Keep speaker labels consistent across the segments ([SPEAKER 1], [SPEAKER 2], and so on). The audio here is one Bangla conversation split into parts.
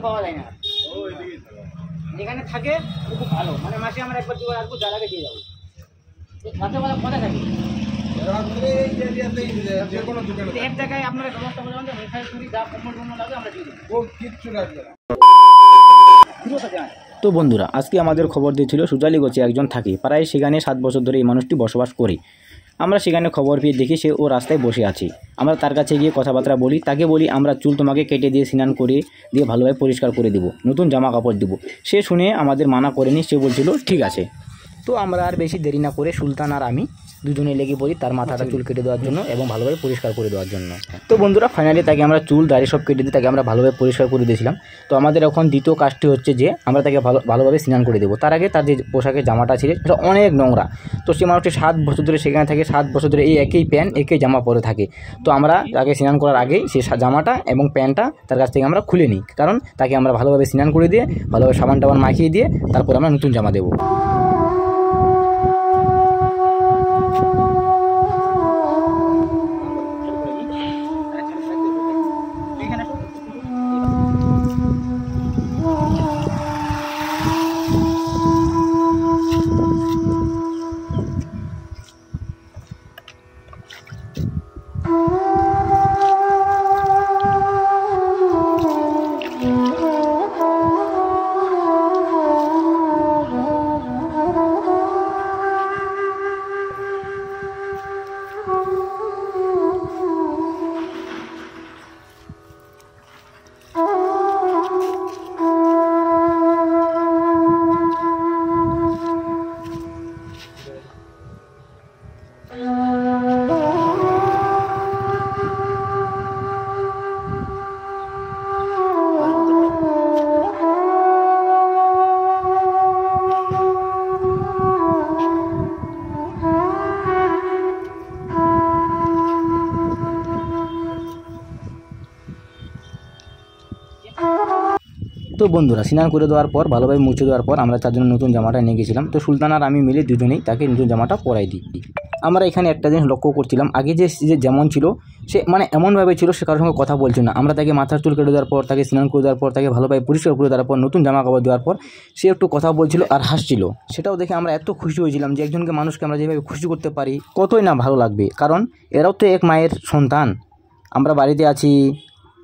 [SPEAKER 1] পাওয়া যায় না, যেখানে থাকে খুব ভালো, মানে মাসে আমরা একবার দুবার আসবো, যার আগে দিয়ে যাবো। রাত্রেবেলা কথা থাকে এক জায়গায় আপনারা ব্যবস্থা করে দেবেন, মিঠাই চুরি যা কম্বল টম্বল লাগবে আমরা দিয়ে দেবো, কিচ্ছু লাগবে না।
[SPEAKER 2] তো বন্ধুরা, আজকে আমাদের খবর দিয়েছিল সুজালিগঞ্জে একজন থাকে, প্রায় সেখানে 7 বছর ধরে এই মানুষটি বসবাস করে। আমরা সেখানে খবর পেয়ে দেখি সে ও রাস্তায় বসে আছে। আমরা তার কাছে গিয়ে কথাবার্তা বলি, তাকে বলি আমরা চুল তোমাকে কেটে দিয়ে স্নান করে দিয়ে ভালোভাবে পরিষ্কার করে দেবো, নতুন জামা কাপড় দেবো। সে শুনে আমাদের মানা করেনি, সে বলছিল ঠিক আছে। তো আমরা আর বেশি দেরি না করে সুলতান আর আমি দুজনে লেগে পড়ি তার মাথাটা চুল কেটে দেওয়ার জন্য এবং ভালোভাবে পরিষ্কার করে দেওয়ার জন্য। তো বন্ধুরা, ফাইনালি তাকে আমরা চুল দাড়ি সব কেটে দিয়ে তাকে আমরা ভালোভাবে পরিষ্কার করে দিয়েছিলাম। তো আমাদের এখন দ্বিতীয় কাজটি হচ্ছে যে আমরা তাকে ভালোভাবে স্নান করে দেবো। তার আগে তার যে পোশাকের জামাটা ছিল সেটা অনেক নোংরা। তো সে মানুষটি 7 বছর ধরে সেখানে থাকে, 7 বছর ধরে এই একই প্যান্ট একই জামা পরে থাকে। তো আমরা তাকে স্নান করার আগেই সে জামাটা এবং প্যান্টটা তার কাছ থেকে আমরা খুলে নিই, কারণ তাকে আমরা ভালোভাবে স্নান করে দিয়ে ভালোভাবে সাবান টাবান মাখিয়ে দিয়ে তারপর আমরা নতুন জামা দেবো। তো বন্ধুরা, স্নান করে দেওয়ার পর ভালোভাবে মুছে দেওয়ার পর আমরা তার জন্য নতুন জামাটা নিয়ে গেছিলাম। তো সুলতান আর আমি মিলে দুজনেই তাকে নতুন জামাটা পরাই দিই। আমরা এখানে একটা জিনিস লক্ষ্য করছিলাম, আগে যে যেমন ছিল সে মানে এমনভাবে ছিল, সে কারোর সঙ্গে কথা বলছিল না। আমরা তাকে মাথার চুল কেটে দেওয়ার পর, তাকে স্নান করে দেওয়ার পর, তাকে ভালোভাবে পরিষ্কার করে দেওয়ার পর, নতুন জামা কাপড় দেওয়ার পর সে একটু কথা বলছিল আর হাসছিল। সেটাও দেখে আমরা এত খুশি হয়েছিলাম যে একজনকে মানুষকে আমরা যেভাবে খুশি করতে পারি কতই না ভালো লাগবে, কারণ এরাও তো এক মায়ের সন্তান। আমরা বাড়িতে আছি,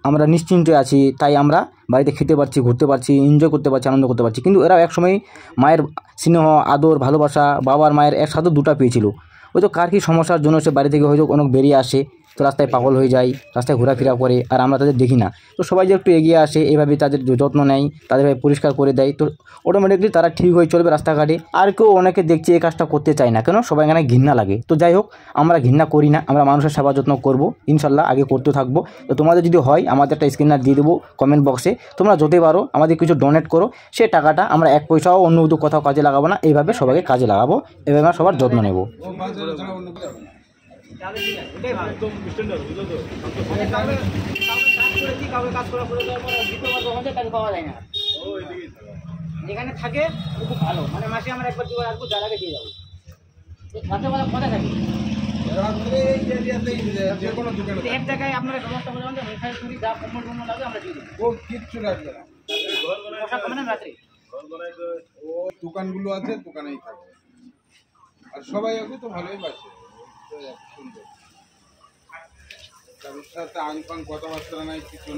[SPEAKER 2] আমরা নিশ্চিন্তে আছি, তাই আমরা বাড়িতে খেতে পারছি, ঘুরতে পারছি, এনজয় করতে পারছি, আনন্দ করতে পারছি। কিন্তু এরাও একসময় মায়ের স্নেহ, আদর, ভালোবাসা, বাবার মায়ের একসাথে দুটো পেয়েছিল। হয়তো কার কী সমস্যার জন্য সে বাড়ি থেকে হয়তো অনেক বেরিয়ে আসে, তো রাস্তায় পাগল হয়ে যায়, রাস্তায় ঘোরাফেরা করে, আর আমরা তাদের দেখি না। তো সবাই যে একটু এগিয়ে আসে, এভাবে তাদের যত্ন নেয়, তাদেরভাবে পরিষ্কার করে দেয়, তো অটোমেটিকলি তারা ঠিক হয়ে চলবে রাস্তাঘাটে। আর কেউ অনেকে দেখছি এই কাজটা করতে চায় না, কেন সবাই এখানে ঘৃণা লাগে। তো যাই হোক, আমরা ঘৃণা করি না, আমরা মানুষের সেবা যত্ন করবো, ইনশাল্লাহ আগে করতে থাকবো। তো তোমাদের যদি হয় আমাদের একটা স্ক্রিনার দিয়ে দেবো কমেন্ট বক্সে, তোমরা যতই পারো আমাদের কিছু ডোনেট করো, সে টাকাটা আমরা 1 পয়সাও অন্য কোথাও কাজে লাগাবো না, এইভাবে সবাইকে কাজে লাগাবো, এভাবে আমরা সবার যত্ন নেব।
[SPEAKER 1] যেখানে থাকে খুব ভালো, মানে মাসে আমরা একবার দুবার আসবো, যার আগে দিয়ে যাবো। রাত্রেবেলা কথা থাকে এক জায়গায় আপনারা ব্যবস্থা করে দেবেন, মিঠাই চুরি যা কম্বল টম্বল লাগবে আমরা দিয়ে দেবো, কিচ্ছু লাগবে না। রাত্রে
[SPEAKER 3] দোকানগুলো আছে, দোকানেই থাকবে, আর সবাই ওকে তো ভালোই বাসে, সুন্দর, তার সাথে আং ফাং কথাবার্তা নাই, কিছু